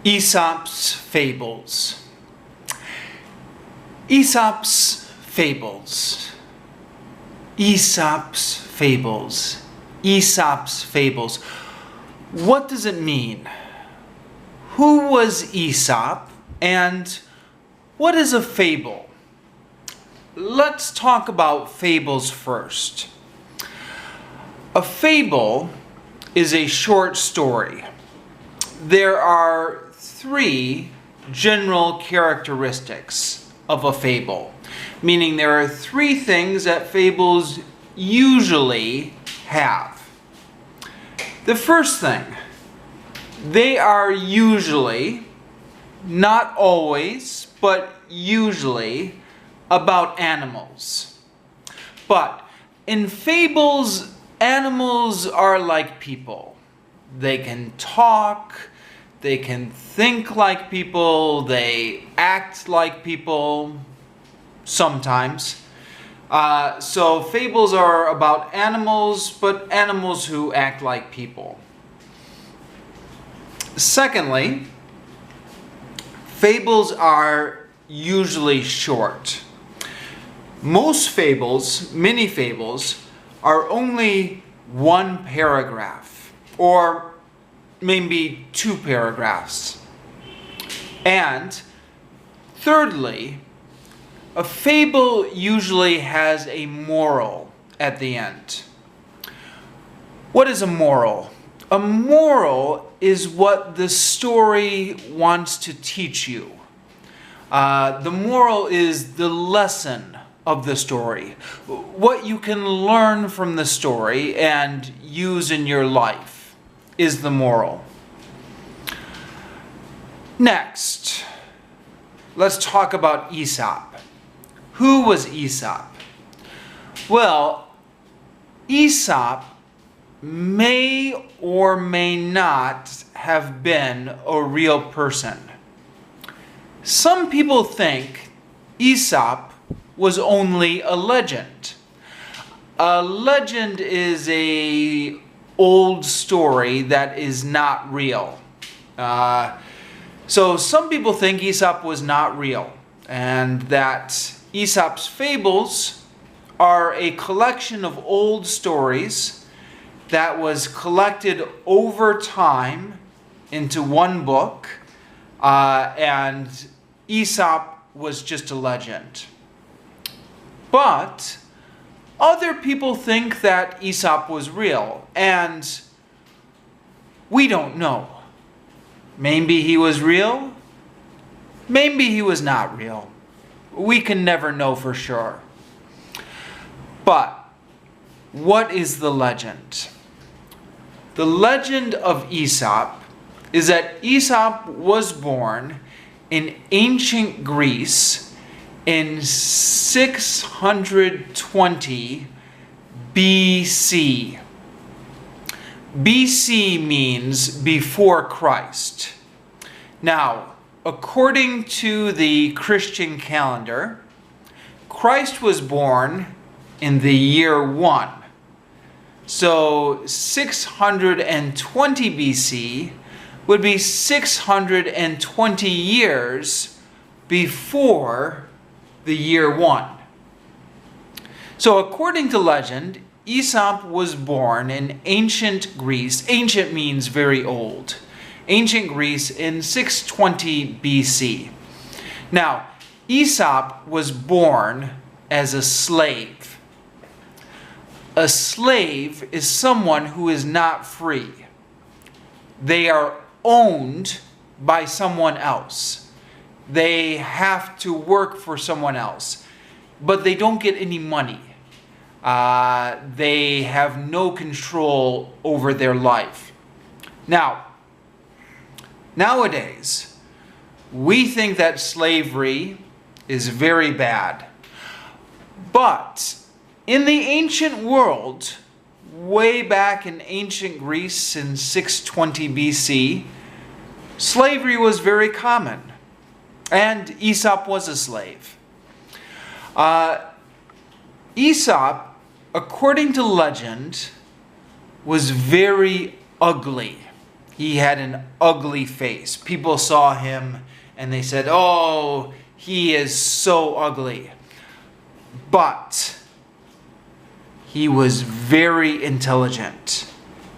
Aesop's Fables. Aesop's Fables. Aesop's Fables. Aesop's Fables. What does it mean? Who was Aesop, and what is a fable? Let's talk about fables first. A fable is a short story. There are three general characteristics of a fable, meaning there are three things that fables usually have. The first thing, they are usually, not always, but usually about animals. But in fables, animals are like people. They can talk, they can think like people, they act like people, sometimes. So fables are about animals, but animals who act like people. Secondly, fables are usually short. Most fables, many fables, are only one paragraph, or maybe two paragraphs. And thirdly, a fable usually has a moral at the end. What is a moral? A moral is what the story wants to teach you. The moral is the lesson of the story. What you can learn from the story and use in your life is the moral. Next, let's talk about Aesop. Who was Aesop? Well, Aesop may or may not have been a real person. Some people think Aesop was only a legend. A legend is an old story that is not real. So some people think Aesop was not real, and that Aesop's Fables are a collection of old stories that was collected over time into one book, and Aesop was just a legend. But other people think that Aesop was real, and we don't know. Maybe he was real, maybe he was not real. We can never know for sure. But what is the legend? The legend of Aesop is that Aesop was born in ancient Greece in 620 BC. BC means before Christ. Now, according to the Christian calendar, Christ was born in the year 1. So 620 BC would be 620 years before the year 1. So according to legend, Aesop was born in ancient Greece. Ancient means very old. Ancient Greece in 620 BC. Now, Aesop was born as a slave. A slave is someone who is not free. They are owned by someone else. They have to work for someone else, but they don't get any money. They have no control over their life. Now, nowadays, we think that slavery is very bad. But in the ancient world, way back in ancient Greece in 620 BC, slavery was very common. And Aesop was a slave. Aesop, according to legend, was very ugly. he had an ugly face. People saw him and they said, "Oh, he is so ugly." But he was very intelligent.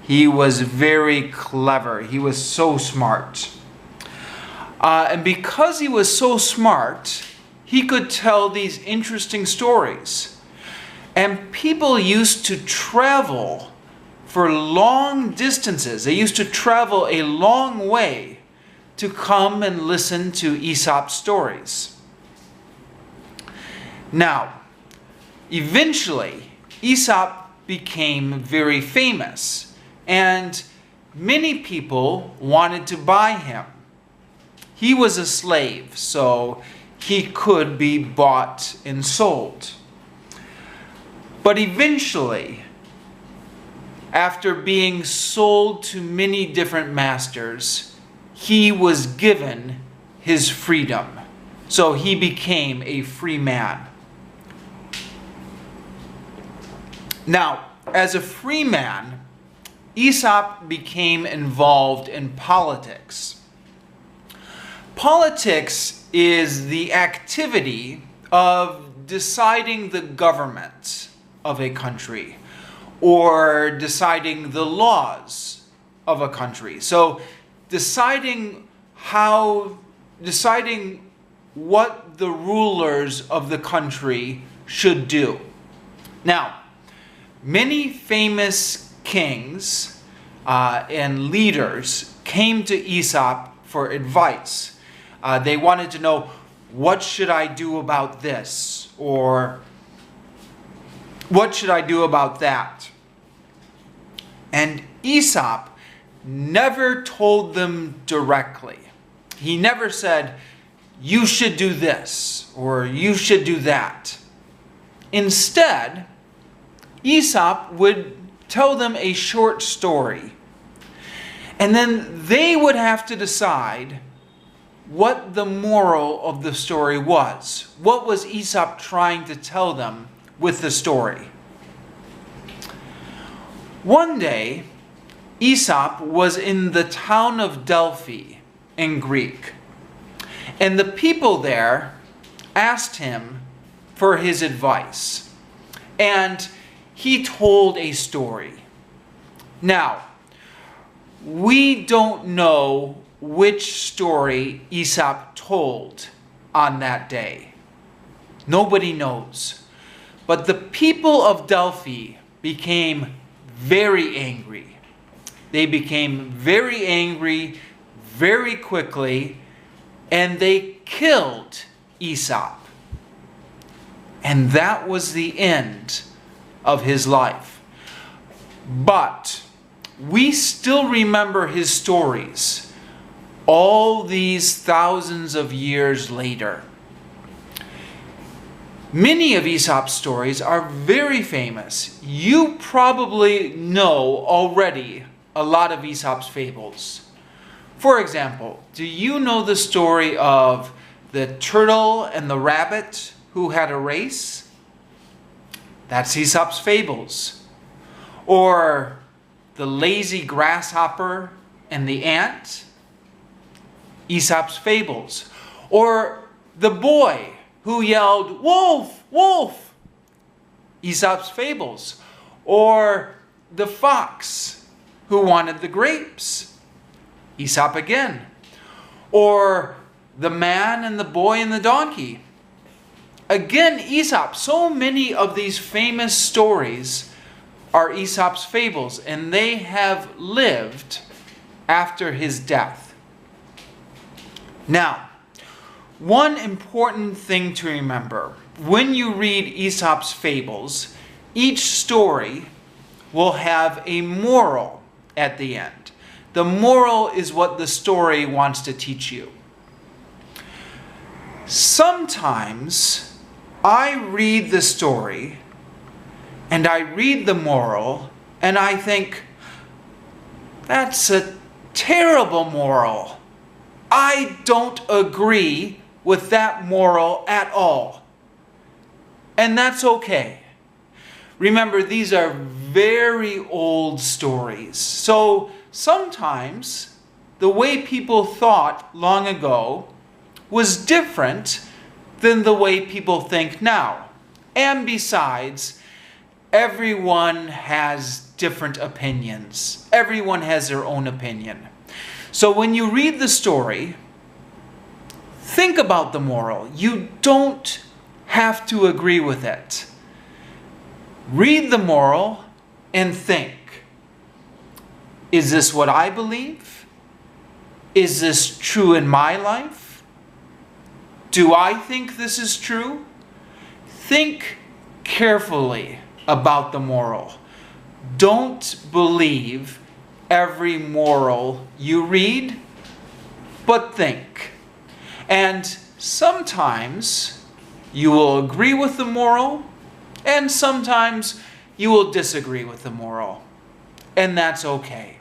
He was very clever. He was so smart. And because he was so smart, he could tell these interesting stories. And people used to travel for long distances. They used to travel a long way to come and listen to Aesop's stories. Now, eventually, Aesop became very famous, and many people wanted to buy him. He was a slave, so he could be bought and sold. But eventually, after being sold to many different masters, he was given his freedom. So he became a free man. Now, as a free man, Aesop became involved in politics. Politics is the activity of deciding the government of a country or deciding the laws of a country. So deciding what the rulers of the country should do. Now, many famous kings and leaders came to Aesop for advice. They wanted to know, what should I do about this? Or what should I do about that? And Aesop never told them directly. He never said, you should do this, or you should do that. Instead, Aesop would tell them a short story, and then they would have to decide what the moral of the story was. What was Aesop trying to tell them with the story? One day, Aesop was in the town of Delphi in Greek, and the people there asked him for his advice, and he told a story. Now, we don't know which story Aesop told on that day. Nobody knows. But the people of Delphi became very angry. They became very angry very quickly, and they killed Aesop. And that was the end of his life. But we still remember his stories all these thousands of years later. Many of Aesop's stories are very famous. You probably know already a lot of Aesop's fables. For example, do you know the story of the turtle and the rabbit who had a race? That's Aesop's Fables. Or the lazy grasshopper and the ant? Aesop's Fables. Or the boy who yelled, "Wolf, wolf!" Aesop's Fables. Or the fox who wanted the grapes? Aesop again. Or the man and the boy and the donkey? Again, Aesop. So many of these famous stories are Aesop's Fables, and they have lived after his death. Now, one important thing to remember, when you read Aesop's Fables, each story will have a moral at the end. The moral is what the story wants to teach you. Sometimes I read the story and I read the moral and I think, that's a terrible moral. I don't agree with that moral at all. And that's okay. Remember, these are very old stories. So sometimes the way people thought long ago was different than the way people think now. And besides, everyone has different opinions. Everyone has their own opinion. So when you read the story, think about the moral. You don't have to agree with it. Read the moral and think, is this what I believe? Is this true in my life? Do I think this is true? Think carefully about the moral. Don't believe every moral you read, but think. And sometimes you will agree with the moral, and sometimes you will disagree with the moral. And that's okay.